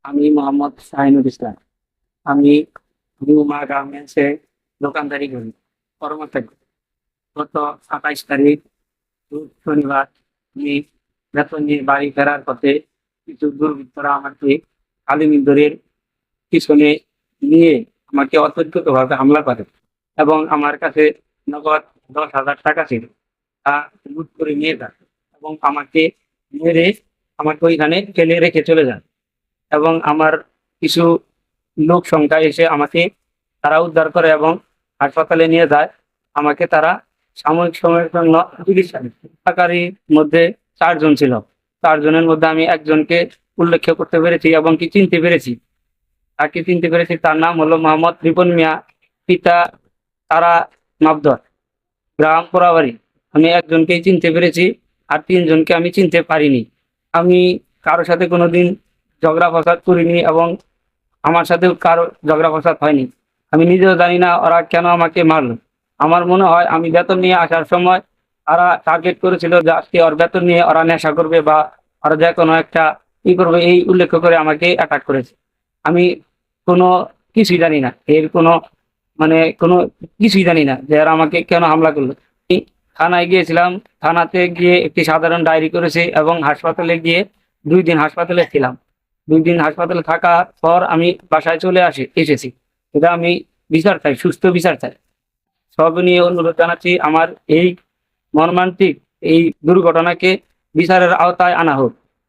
আমি মোহাম্মদ শাহিনুল ইসলাম। আমি নিউ মা গার্মেন্টসে দোকানদারি করি, কর্মচারী। গত 27 তারিখ শনিবার আমি বেতন নিয়ে বাড়ি ফেরার পথে কিছু দুর্বৃত্তরা আমাকে আলিমিন্দরের পিছনে নিয়ে আমাকে অতর্কিতভাবে হামলা করে এবং আমার কাছে নগদ 10,000 টাকা ছিল, তা লুট করে নিয়ে যায় এবং আমাকে মেরে আমাকে ওইখানে ফেলে রেখে চলে যায়। এবং আমার কিছু লোক সংখ্যা এসে আমাকে তারা উদ্ধার করে এবং হাসপাতালে নিয়ে যায়। আমাকে তারা সাময়িক সময়ের জন্য চিকিৎসা দেয়। হত্যাকারীর মধ্যে 4 জন ছিল। 4 জনের মধ্যে আমি একজনকে উল্লেখ করতে পেরেছি এবং কি চিনতে পেরেছি। তাকে চিনতে পেরেছি, তার নাম হলো মোহাম্মদ রিপন মিয়া, পিতা তারা মাবদর, গ্রাম পোড়াবাড়ি। আমি একজনকেই চিনতে পেরেছি, আর 3 জনকে আমি চিনতে পারিনি। আমি কারোর সাথে কোনোদিন ঝগড়া ফসাদ করিনি এবং আমার সাথেও কারো ঝগড়া ফসাদ হয়নি। আমি নিজেও জানি না ওরা কেন আমাকে মারলো। আমার মনে হয় আমি বেতন নিয়ে আসার সময় তারা টার্গেট করেছিল যে আজকে ওর বেতন নিয়ে ওরা নেশা করবে বা ওরা যে কোনো একটা করবে, এই উল্লেখ করে আমাকে অ্যাটাক করেছে। আমি কোনো কিছুই জানি না, এর কোনো কোনো কিছুই জানি না যে এরা আমাকে কেন হামলা করলো। আমি থানায় গিয়েছিলাম, থানাতে গিয়ে একটি সাধারণ ডায়েরি করেছি এবং হাসপাতালে গিয়ে 2 দিন হাসপাতালে ছিলাম। 2 দিন হাসপাতালে থাকার পর আমি বাসায় চলে এসেছি। এটা আমি বিচার চাই, সুস্থ বিচার চাই। সব নিয়ে অনুরোধ জানাচ্ছি আমার এই মর্মান্তিক এই দুর্ঘটনাকে বিচারের আওতায় আনা হোক।